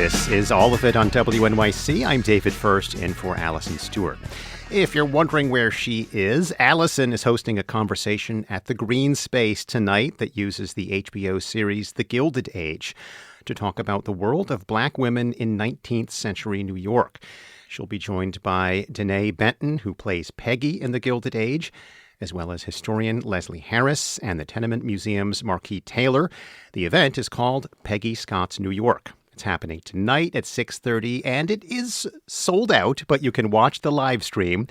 This is All of It on WNYC. I'm David First, in for Allison Stewart. If you're wondering where she is, Allison is hosting a conversation at the Green Space tonight that uses the HBO series The Gilded Age to talk about the world of black women in 19th century New York. She'll be joined by Danae Benton, who plays Peggy in The Gilded Age, as well as historian Leslie Harris and the Tenement Museum's Marquis Taylor. The event is called Peggy Scott's New York. It's happening tonight at 6:30, and it is sold out, but you can watch the live stream.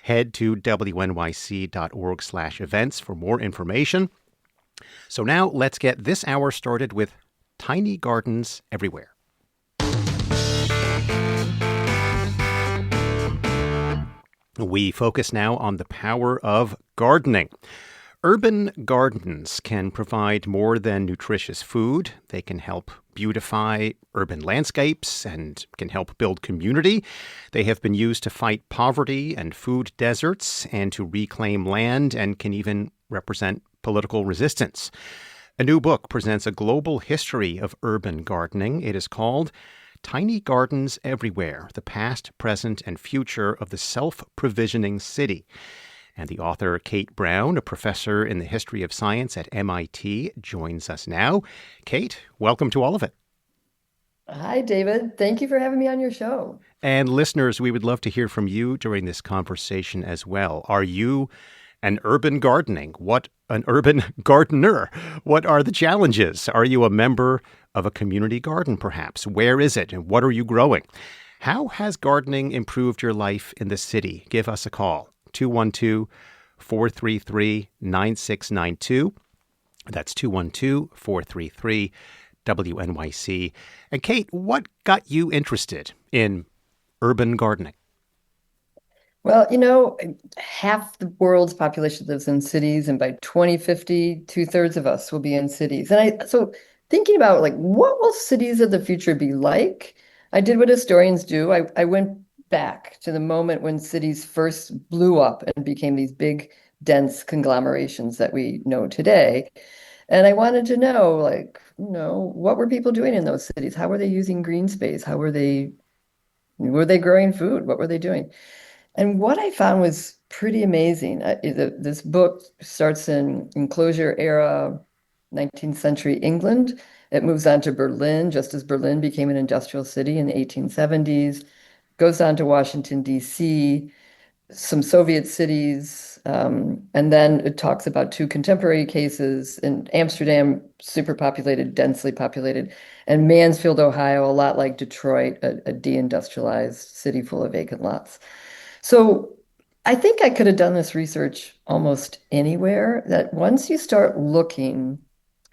Head to wnyc.org/events for more information. So now let's get this hour started with tiny gardens everywhere. We focus now on the power of gardening. Urban gardens can provide more than nutritious food. They can help beautify urban landscapes and can help build community. They have been used to fight poverty and food deserts and to reclaim land, and can even represent political resistance. A new book presents a global history of urban gardening. It is called Tiny Gardens Everywhere, the Past, Present, and Future of the Self-Provisioning City. And the author, Kate Brown, a professor in the history of science at MIT, joins us now. Kate, welcome to All of It. Hi, David. Thank you for having me on your show. And listeners, we would love to hear from you during this conversation as well. Are you an urban gardener? What are the challenges? Are you a member of a community garden, perhaps? Where is it, and what are you growing? How has gardening improved your life in the city? Give us a call, 212-433-9692. That's 212-433-WNYC. And Kate, what got you interested in urban gardening? Well, half the world's population lives in cities, and by 2050, two-thirds of us will be in cities. So thinking about what will cities of the future be like? I did what historians do. I went back to the moment when cities first blew up and became these big, dense conglomerations that we know today. And I wanted to know, what were people doing in those cities? How were they using green space? How were they growing food? What were they doing? And what I found was pretty amazing. This book starts in enclosure era, 19th century England. It moves on to Berlin, just as Berlin became an industrial city in the 1870s, goes on to Washington, D.C., some Soviet cities, and then it talks about two contemporary cases in Amsterdam, superpopulated, densely populated, and Mansfield, Ohio, a lot like Detroit, a deindustrialized city full of vacant lots. So I think I could have done this research almost anywhere, that once you start looking,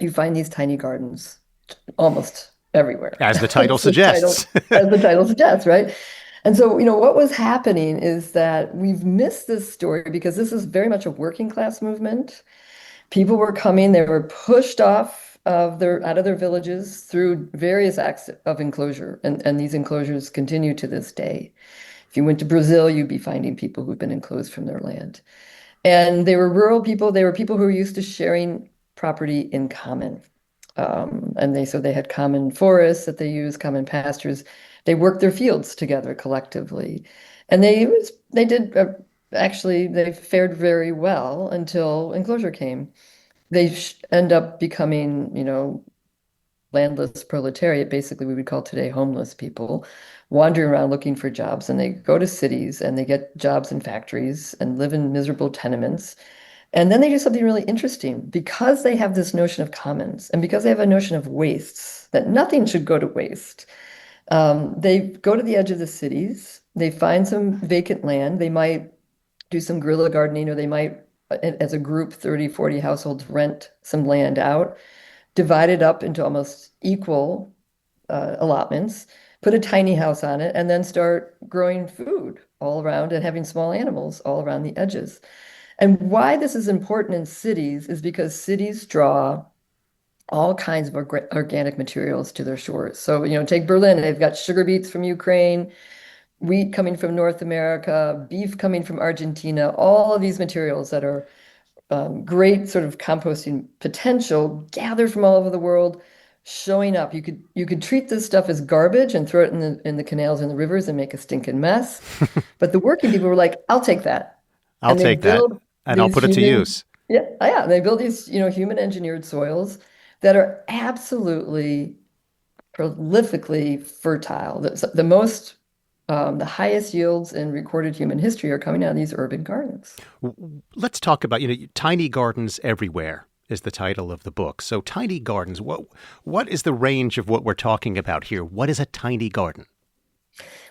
you find these tiny gardens almost everywhere. As the title suggests. As the title suggests, right? And so, what was happening is that we've missed this story because this is very much a working class movement. People were coming, they were pushed off out of their villages through various acts of enclosure. And these enclosures continue to this day. If you went to Brazil, you'd be finding people who've been enclosed from their land. And they were rural people. They were people who were used to sharing property in common. So they had common forests that they used, common pastures. They worked their fields together collectively. And they fared very well until enclosure came. They end up becoming, landless proletariat, basically we would call today homeless people, wandering around looking for jobs. And they go to cities and they get jobs in factories and live in miserable tenements. And then they do something really interesting because they have this notion of commons and because they have a notion of wastes, that nothing should go to waste. They go to the edge of the cities. They find some vacant land. They might do some guerrilla gardening, or they might, as a group, 30, 40 households, rent some land out, divide it up into almost equal allotments, put a tiny house on it, and then start growing food all around and having small animals all around the edges. And why this is important in cities is because cities draw all kinds of organic materials to their shores. So, take Berlin, they've got sugar beets from Ukraine, wheat coming from North America, beef coming from Argentina, all of these materials that are great sort of composting potential gathered from all over the world, showing up. You could treat this stuff as garbage and throw it in the canals and the rivers and make a stinking mess. But the working people were like, I'll take that. I'll And they take that build and I'll these put it to human, use. yeah, yeah, they build these, human engineered soils that are absolutely prolifically fertile. The highest yields in recorded human history are coming out of these urban gardens. Let's talk about, tiny gardens everywhere is the title of the book. So tiny gardens, what is the range of what we're talking about here? What is a tiny garden?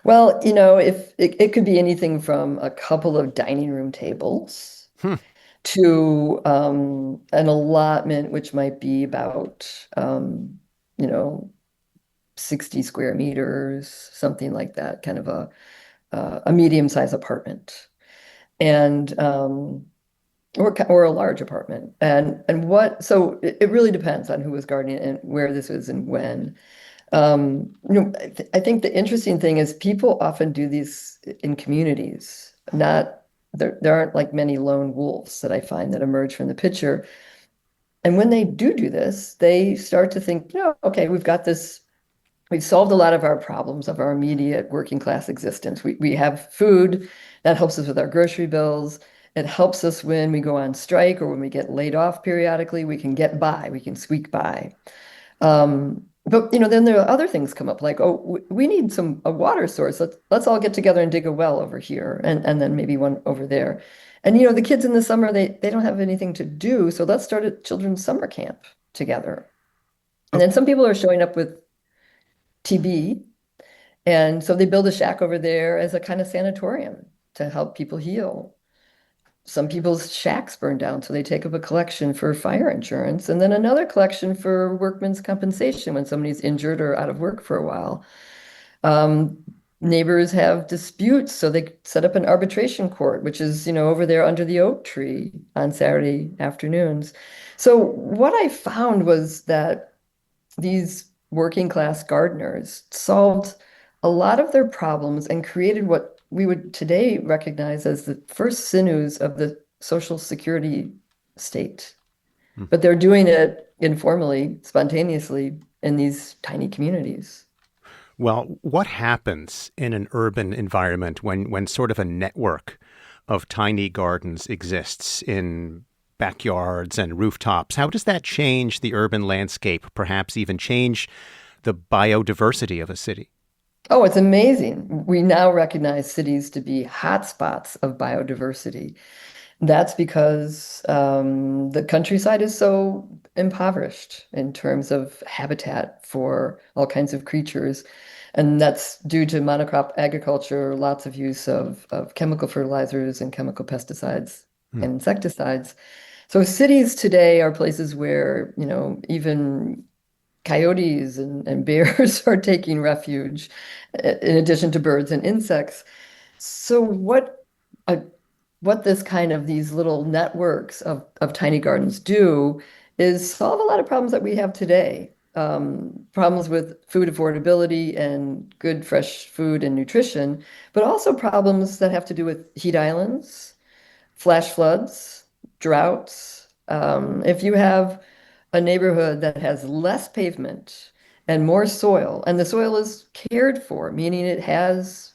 Well, if it could be anything from a couple of dining room tables Hmm. to an allotment, which might be about, you know, 60 square meters, something like that, kind of a medium-sized apartment, and or a large apartment. So it really depends on who was gardening and where this is and when. I think the interesting thing is people often do these in communities. Not there aren't like many lone wolves that I find that emerge from the picture. And when they do this, they start to think, okay, we've got this. We've solved a lot of our problems of our immediate working class existence. We have food that helps us with our grocery bills. It helps us when we go on strike or when we get laid off periodically. We can get by. We can squeak by. But then there are other things come up like, oh, we need a water source. Let's all get together and dig a well over here, and then maybe one over there. And the kids in the summer they don't have anything to do, so let's start a children's summer camp together. And Oh, then some people are showing up with TB, and so they build a shack over there as a kind of sanatorium to help people heal. Some people's shacks burn down, so they take up a collection for fire insurance and then another collection for workman's compensation when somebody's injured or out of work for a while. Um, Neighbors have disputes, so they set up an arbitration court, which is, over there under the oak tree on Saturday afternoons. So what I found was that these working class gardeners solved a lot of their problems and created what we would today recognize as the first sinews of the social security state. hmm. But they're doing it informally, spontaneously in these tiny communities. Well, what happens in an urban environment when sort of a network of tiny gardens exists in backyards and rooftops? How does that change the urban landscape, perhaps even change the biodiversity of a city? Oh, it's amazing. We now recognize cities to be hotspots of biodiversity. That's because the countryside is so impoverished in terms of habitat for all kinds of creatures. And that's due to monocrop agriculture, lots of use of chemical fertilizers and chemical pesticides Hmm. and insecticides. So cities today are places where, even coyotes and bears are taking refuge in addition to birds and insects. So uh, what this kind of these little networks of tiny gardens do is solve a lot of problems that we have today. Problems with food affordability and good fresh food and nutrition, but also problems that have to do with heat islands, flash floods, droughts. If you have a neighborhood that has less pavement and more soil, and the soil is cared for, meaning it has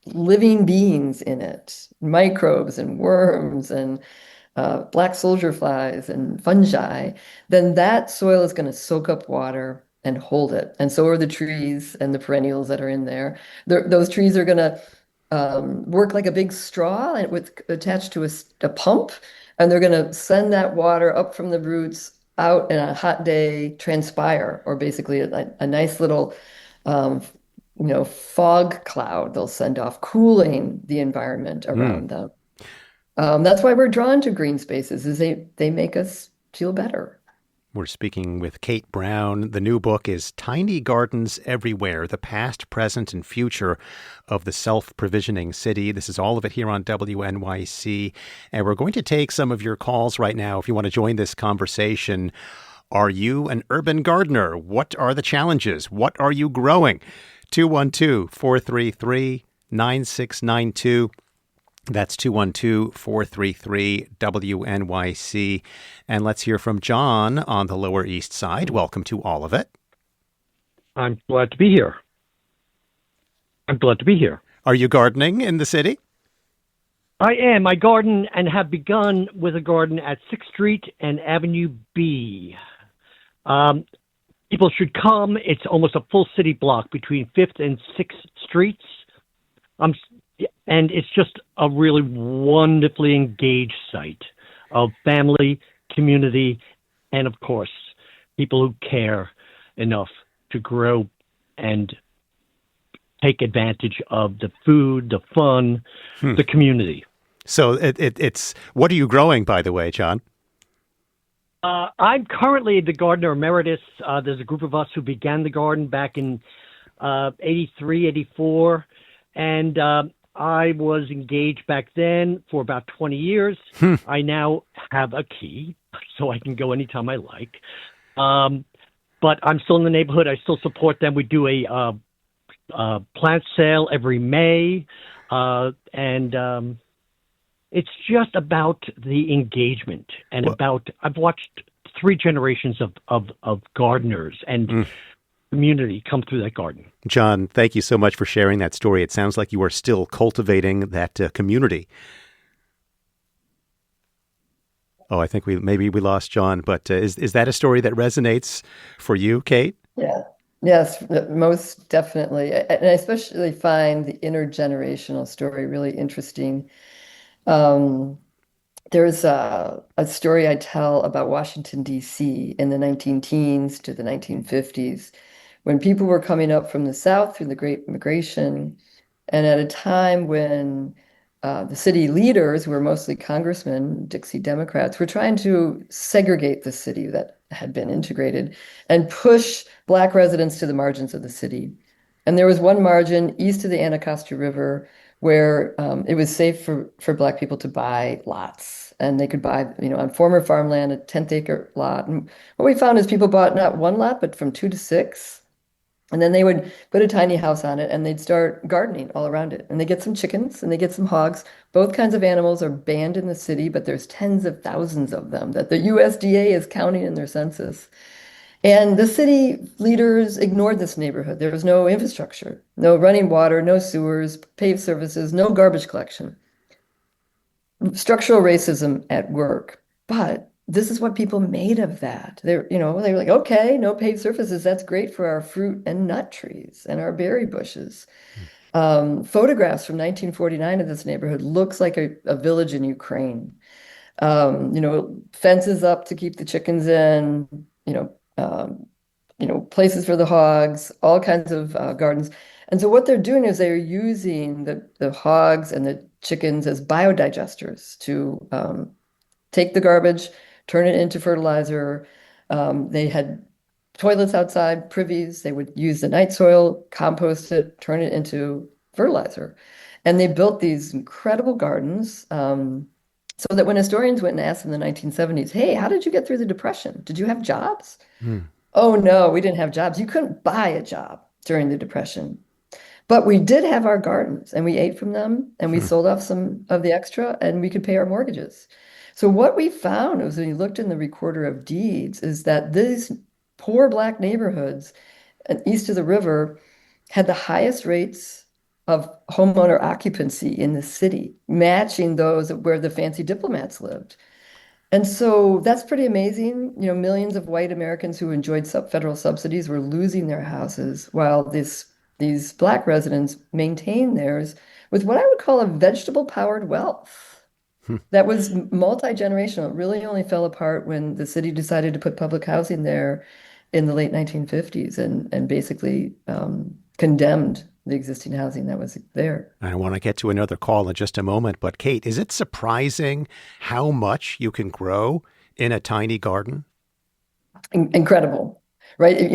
living beings in it, microbes and worms and black soldier flies and fungi, then that soil is going to soak up water and hold it. And so are the trees and the perennials that are in there. Those trees are going to work like a big straw and attached to a pump, and they're going to send that water up from the roots out in a hot day, transpire, or basically a nice little um, fog cloud they'll send off, cooling the environment Hmm. around them. That's why we're drawn to green spaces, is they make us feel better. We're speaking with Kate Brown. The new book is Tiny Gardens Everywhere, the Past, Present, and Future of the Self-Provisioning City. This is all of it here on WNYC. And we're going to take some of your calls right now if you want to join this conversation. Are you an urban gardener? What are the challenges? What are you growing? 212-433-9692. That's 212-433 WNYC. And let's hear from John on the Lower East Side. Welcome to all of it. I'm glad to be here. I'm glad to be here. Are you gardening in the city? I am. I garden and have begun with a garden at 6th Street and Avenue B. People should come. It's almost a full city block between 5th and 6th Streets. And it's just a really wonderfully engaged site of family, community, and of course, people who care enough to grow and take advantage of the food, the fun, the community. So it's what are you growing, by the way, John? I'm currently the gardener emeritus. There's a group of us who began the garden back in 83, 84. And I was engaged back then for about 20 years. I now have a key, so I can go anytime I like. But I'm still in the neighborhood. I still support them. We do a plant sale every May. And it's just about the engagement and I've watched 3 generations of gardeners and community come through that garden. John, thank you so much for sharing that story. It sounds like you are still cultivating that community. Oh, I think we lost John, but is that a story that resonates for you, Kate? Yeah. Yes, most definitely. And I especially find the intergenerational story really interesting. There's a story I tell about Washington, D.C. in the 19 teens to the 1950s, when people were coming up from the South through the Great Migration, and at a time when the city leaders, who were mostly congressmen, Dixie Democrats, were trying to segregate the city that had been integrated and push Black residents to the margins of the city. And there was one margin east of the Anacostia River where it was safe for Black people to buy lots. And they could buy, on former farmland, a 10th acre lot. And what we found is people bought not one lot, but from 2 to 6. And then they would put a tiny house on it and they'd start gardening all around it. And they get some chickens and they get some hogs. Both kinds of animals are banned in the city, but there's tens of thousands of them that the USDA is counting in their census. And the city leaders ignored this neighborhood. There was no infrastructure, no running water, no sewers, paved surfaces, no garbage collection. Structural racism at work. But this is what people made of that. They were like, okay, no paved surfaces. That's great for our fruit and nut trees and our berry bushes. Photographs from 1949 of this neighborhood looks like a village in Ukraine. Fences up to keep the chickens in, places for the hogs, all kinds of gardens. And so what they're doing is they're using the hogs and the chickens as biodigesters to take the garbage, turn it into fertilizer. They had toilets outside, privies. They would use the night soil, compost it, turn it into fertilizer. And they built these incredible gardens so that when historians went and asked in the 1970s, hey, how did you get through the Depression? Did you have jobs? Oh, no, we didn't have jobs. You couldn't buy a job during the Depression. But we did have our gardens and we ate from them and we sold off some of the extra and we could pay our mortgages. So what we found was when you looked in the Recorder of Deeds is that these poor Black neighborhoods east of the river had the highest rates of homeowner occupancy in the city, matching those where the fancy diplomats lived. And so that's pretty amazing. Millions of white Americans who enjoyed federal subsidies were losing their houses while these Black residents maintained theirs with what I would call a vegetable-powered wealth. That was multi-generational. It really only fell apart when the city decided to put public housing there in the late 1950s and basically condemned the existing housing that was there. I want to get to another call in just a moment, but Kate, is it surprising how much you can grow in a tiny garden? Incredible, right?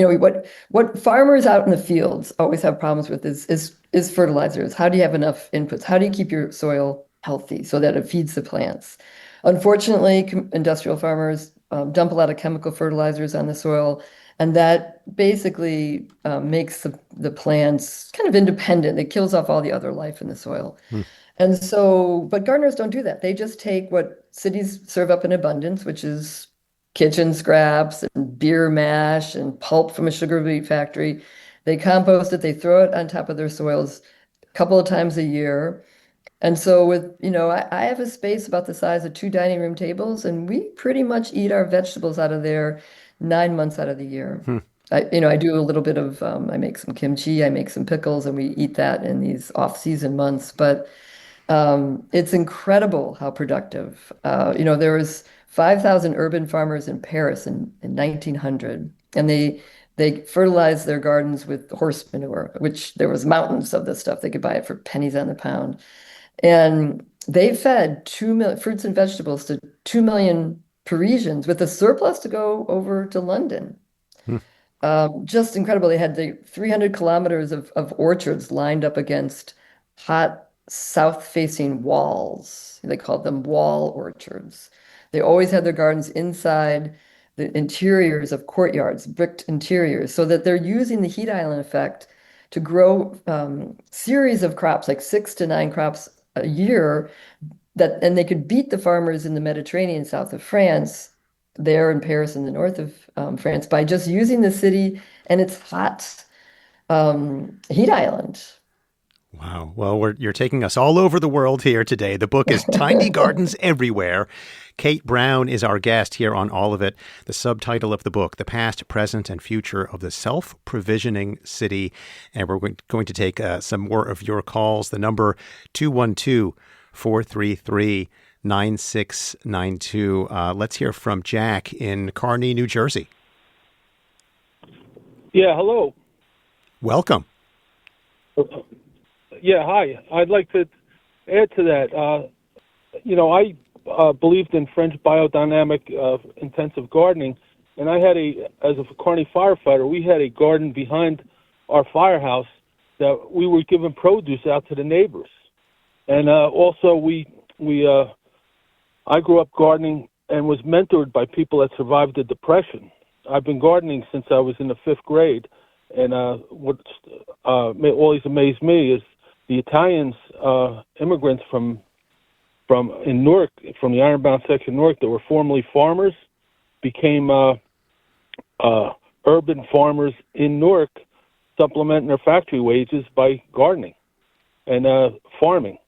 What farmers out in the fields always have problems with is fertilizers. How do you have enough inputs? How do you keep your soil healthy so that it feeds the plants? Unfortunately, industrial farmers dump a lot of chemical fertilizers on the soil, and that basically makes the plants kind of independent. It kills off all the other life in the soil. And so, but gardeners don't do that. They just take what cities serve up in abundance, which is kitchen scraps and beer mash and pulp from a sugar beet factory. They compost it, they throw it on top of their soils a couple of times a year. And so I have a space about the size of two dining room tables, and we pretty much eat our vegetables out of there 9 months out of the year. Hmm. I do a little bit of, I make some kimchi, I make some pickles, and we eat that in these off-season months. But it's incredible how productive. There was 5,000 urban farmers in Paris in 1900, and they fertilized their gardens with horse manure, which there was mountains of this stuff. They could buy it for pennies on the pound. And they fed 2 million fruits and vegetables to 2 million Parisians with a surplus to go over to London. Hmm. Just incredible. They had the 300 kilometers of orchards lined up against hot south-facing walls. They called them wall orchards. They always had their gardens inside the interiors of courtyards, bricked interiors, so that they're using the heat island effect to grow series of crops, like 6 to 9 crops a year, and they could beat the farmers in the Mediterranean south of France, there in Paris in the north of France, by just using the city and its hot heat island. Wow. Well, you're taking us all over the world here today. The book is Tiny Gardens Everywhere. Kate Brown is our guest here on All of It. The subtitle of the book, The Past, Present, and Future of the Self-Provisioning City. And we're going to take some more of your calls. The number 212-433-9692. Let's hear from Jack in Kearney, New Jersey. Yeah, hello. Welcome. Yeah, hi. I'd like to add to that. I believed in French biodynamic intensive gardening, and as a Kearney firefighter, we had a garden behind our firehouse that we were giving produce out to the neighbors. And also, I grew up gardening and was mentored by people that survived the Depression. I've been gardening since I was in the 5th grade, and what always amazed me is the Italians, immigrants from in Newark, from the Ironbound section of Newark, that were formerly farmers, became urban farmers in Newark, supplementing their factory wages by gardening and farming.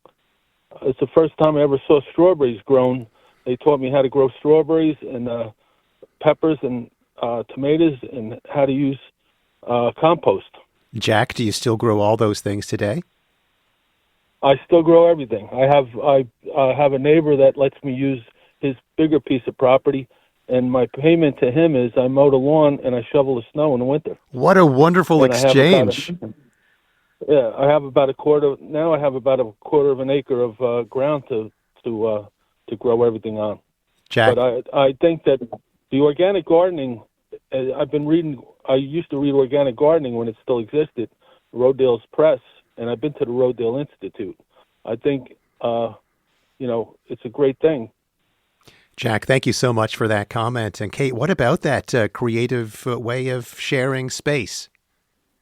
It's the first time I ever saw strawberries grown. They taught me how to grow strawberries and peppers and tomatoes and how to use compost. Jack, do you still grow all those things today? I still grow everything. I have a neighbor that lets me use his bigger piece of property, and my payment to him is I mow the lawn and I shovel the snow in the winter. What a wonderful exchange. I have about a quarter of an acre of ground to grow everything on. Jack, but I think that the organic gardening, I used to read Organic Gardening when it still existed, Rodale's Press, and I've been to the Rodale Institute. I think, it's a great thing. Jack, thank you so much for that comment. And Kate, what about that creative way of sharing space?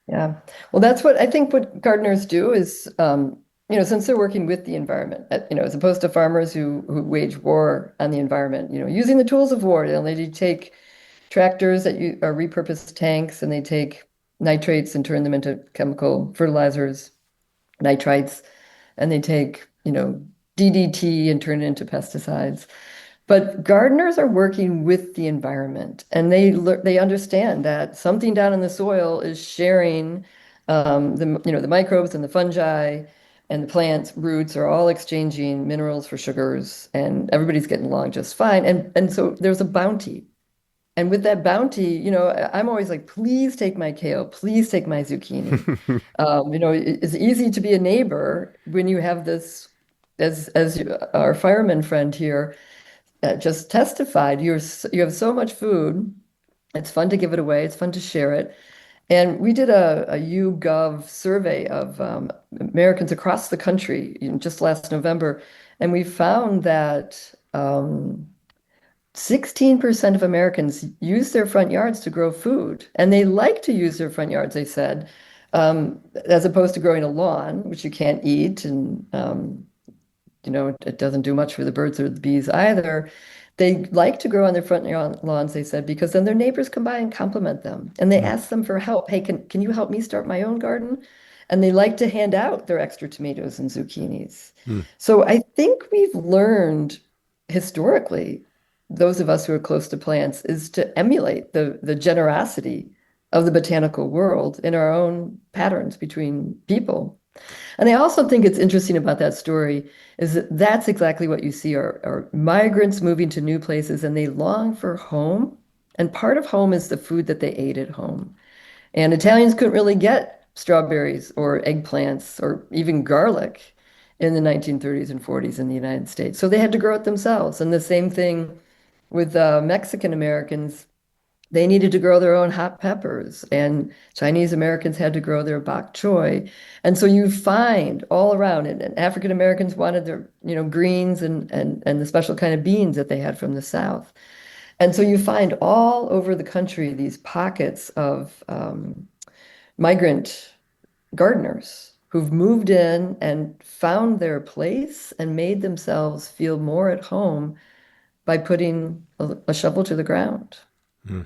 Yeah. Well, that's what I think what gardeners do is, since they're working with the environment, as opposed to farmers who wage war on the environment, using the tools of war. They take tractors that are repurposed tanks, and they take nitrates and turn them into chemical fertilizers, nitrites, and they take, DDT and turn it into pesticides. But gardeners are working with the environment, and they understand that something down in the soil is sharing the microbes and the fungi, and the plants' roots are all exchanging minerals for sugars, and everybody's getting along just fine. And so there's a bounty. And with that bounty, I'm always like, please take my kale, please take my zucchini. It's easy to be a neighbor when you have this, as our fireman friend here just testified, you have so much food. It's fun to give it away. It's fun to share it. And we did a YouGov survey of Americans across the country just last November, and we found that 16% of Americans use their front yards to grow food, and they like to use their front yards, they said, as opposed to growing a lawn, which you can't eat, and it doesn't do much for the birds or the bees either. They like to grow on their front lawns, they said, because then their neighbors come by and compliment them. And they Mm. ask them for help. Hey, can you help me start my own garden? And they like to hand out their extra tomatoes and zucchinis. Mm. So I think we've learned historically, those of us who are close to plants, is to emulate the generosity of the botanical world in our own patterns between people. And I also think it's interesting about that story is that that's exactly what you see are migrants moving to new places and they long for home. And part of home is the food that they ate at home. And Italians couldn't really get strawberries or eggplants or even garlic in the 1930s and 40s in the United States. So they had to grow it themselves. And the same thing with Mexican Americans. They needed to grow their own hot peppers, and Chinese Americans had to grow their bok choy. And so you find all around, and African Americans wanted their, greens and the special kind of beans that they had from the South. And so you find all over the country these pockets of migrant gardeners who've moved in and found their place and made themselves feel more at home by putting a shovel to the ground. Mm.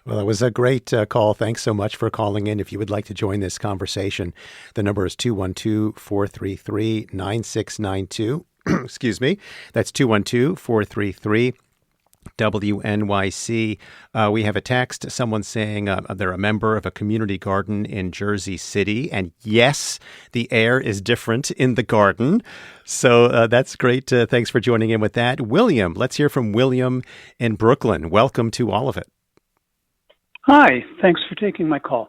Well, it was a great call. Thanks so much for calling in. If you would like to join this conversation, the number is 212-433-9692. Excuse me. That's 212-433 WNYC. We have a text, someone saying they're a member of a community garden in Jersey City. And yes, the air is different in the garden. So that's great. Thanks for joining in with that. William, let's hear from William in Brooklyn. Welcome to all of it. Hi, thanks for taking my call.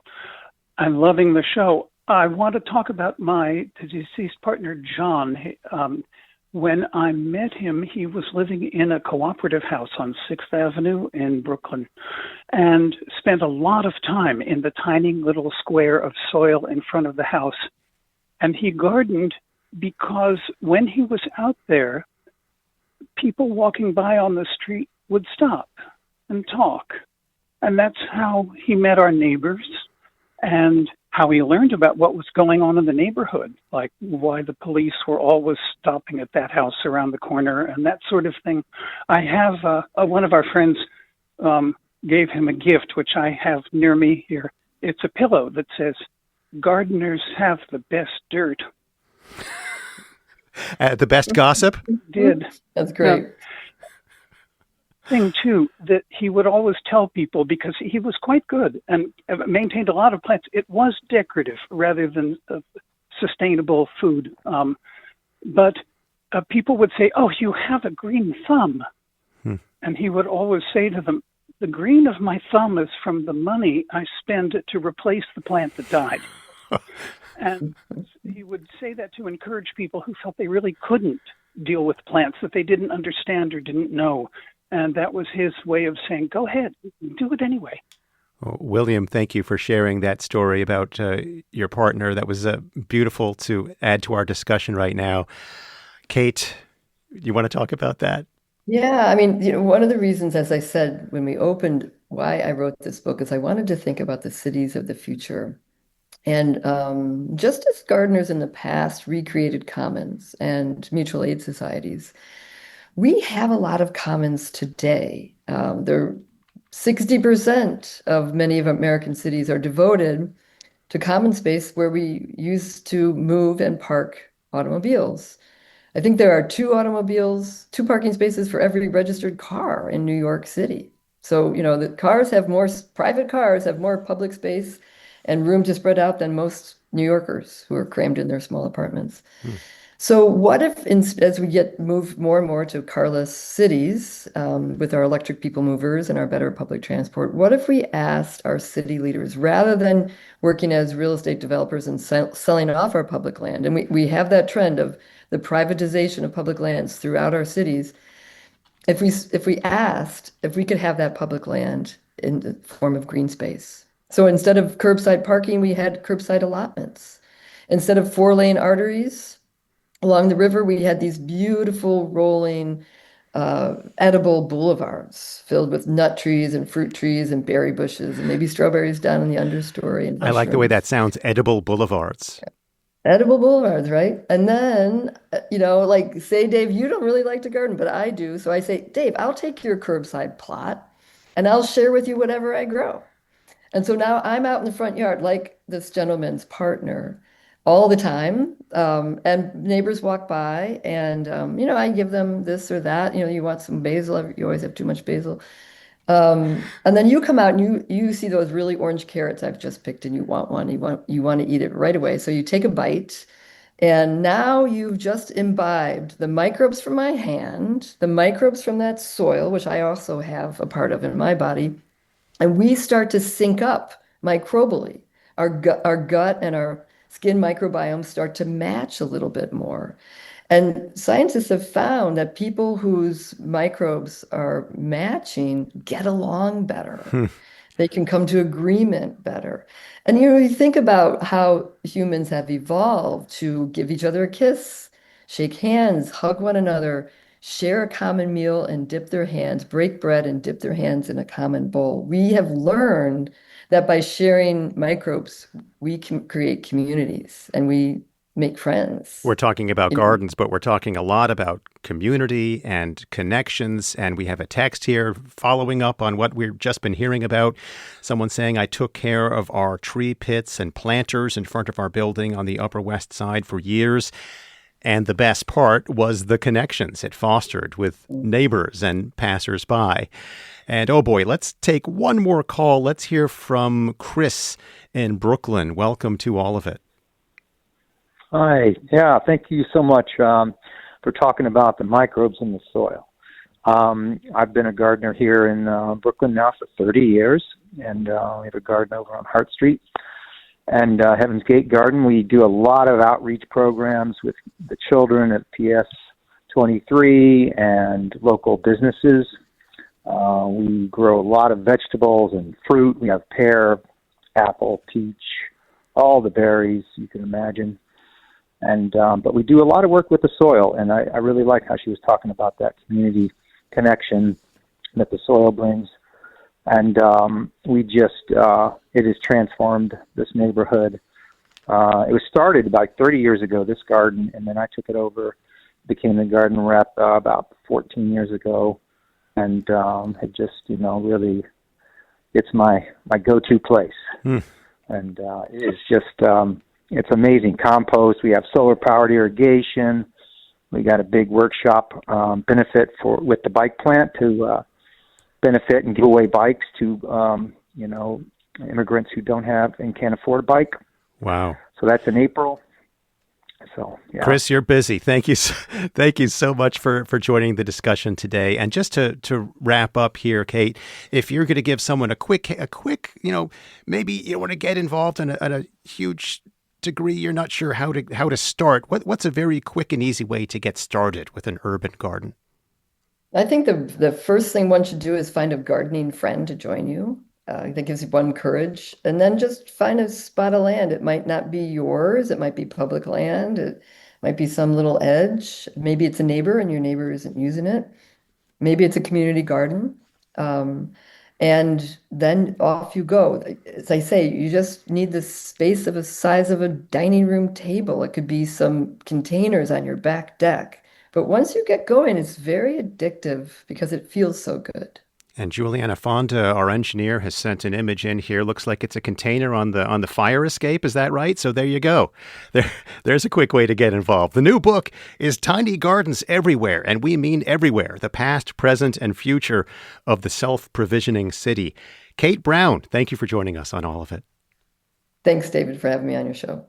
I'm loving the show. I want to talk about my deceased partner, John. When I met him, he was living in a cooperative house on 6th Avenue in Brooklyn and spent a lot of time in the tiny little square of soil in front of the house. And he gardened because when he was out there, people walking by on the street would stop and talk. And that's how he met our neighbors and how he learned about what was going on in the neighborhood, like why the police were always stopping at that house around the corner and that sort of thing. I have one of our friends gave him a gift, which I have near me here. It's a pillow that says, "Gardeners have the best dirt." The best gossip? Did. That's great. Thing too that he would always tell people, because he was quite good and maintained a lot of plants. It was decorative rather than sustainable food. But people would say, "Oh, you have a green thumb." And he would always say to them, "The green of my thumb is from the money I spend to replace the plant that died." And he would say that to encourage people who felt they really couldn't deal with plants that they didn't understand or didn't know. And that was his way of saying, go ahead, do it anyway. Well, William, thank you for sharing that story about your partner. That was beautiful to add to our discussion right now. Kate, you want to talk about that? Yeah, I mean, one of the reasons, as I said, when we opened, why I wrote this book is I wanted to think about the cities of the future. And just as gardeners in the past recreated commons and mutual aid societies, we have a lot of commons today. 60% of many of American cities are devoted to common space where we used to move and park automobiles. I think there are two parking spaces for every registered car in New York City. So, the private cars have more public space and room to spread out than most New Yorkers who are crammed in their small apartments. So what if, as we move more and more to carless cities with our electric people movers and our better public transport, what if we asked our city leaders, rather than working as real estate developers and selling off our public land, and we have that trend of the privatization of public lands throughout our cities, if we asked if we could have that public land in the form of green space. So instead of curbside parking, we had curbside allotments. Instead of 4-lane arteries along the river, we had these beautiful rolling edible boulevards filled with nut trees and fruit trees and berry bushes and maybe strawberries down in the understory. And I like the way that sounds, edible boulevards. Edible boulevards, right? And then, like, say, Dave, you don't really like to garden, but I do. So I say, Dave, I'll take your curbside plot and I'll share with you whatever I grow. And so now I'm out in the front yard, like this gentleman's partner, all the time. And neighbors walk by and, I give them this or that. You want some basil, you always have too much basil. And then you come out and you see those really orange carrots I've just picked and you want one. You want to eat it right away. So you take a bite and now you've just imbibed the microbes from my hand, the microbes from that soil, which I also have a part of in my body, and we start to sync up microbially. Our gut and our skin microbiome start to match a little bit more. And scientists have found that people whose microbes are matching get along better. They can come to agreement better. And you think about how humans have evolved to give each other a kiss, shake hands, hug one another, share a common meal and dip their hands, break bread and dip their hands in a common bowl. We have learned that by sharing microbes, we can create communities and we make friends. We're talking about gardens, but we're talking a lot about community and connections. And we have a text here following up on what we've just been hearing about. Someone saying, I took care of our tree pits and planters in front of our building on the Upper West Side for years. And the best part was the connections it fostered with neighbors and passersby. And oh boy, let's take one more call. Let's hear from Chris in Brooklyn. Welcome to All of It. Hi. Yeah, thank you so much for talking about the microbes in the soil. I've been a gardener here in Brooklyn now for 30 years, and we have a garden over on Hart Street. And Heaven's Gate Garden, we do a lot of outreach programs with the children at PS 23 and local businesses. We grow a lot of vegetables and fruit. We have pear, apple, peach, all the berries you can imagine. And but we do a lot of work with the soil, and I really like how she was talking about that community connection that the soil brings. And we just, it has transformed this neighborhood. It was started about 30 years ago, this garden, and then I took it over, became the garden rep about 14 years ago, and had just, really, it's my go-to place. And it is just, it's amazing. Compost, we have solar-powered irrigation. We got a big workshop benefit with the bike plant to benefit and give away bikes to, immigrants who don't have and can't afford a bike. Wow. So that's in April. So, yeah. Chris, you're busy. Thank you. Thank you so much for joining the discussion today. And just to wrap up here, Kate, if you're going to give someone a quick, maybe you want to get involved in a huge degree, you're not sure how to start. What's a very quick and easy way to get started with an urban garden? I think the first thing one should do is find a gardening friend to join you. That gives one courage. And then just find a spot of land. It might not be yours. It might be public land. It might be some little edge. Maybe it's a neighbor and your neighbor isn't using it. Maybe it's a community garden. And then off you go. As I say, you just need the space of a size of a dining room table. It could be some containers on your back deck. But once you get going, it's very addictive because it feels so good. And Juliana Fonda, our engineer, has sent an image in here. Looks like it's a container on the fire escape. Is that right? So there you go. There's a quick way to get involved. The new book is Tiny Gardens Everywhere, and we mean everywhere, the past, present, and future of the self-provisioning city. Kate Brown, thank you for joining us on All of It. Thanks, David, for having me on your show.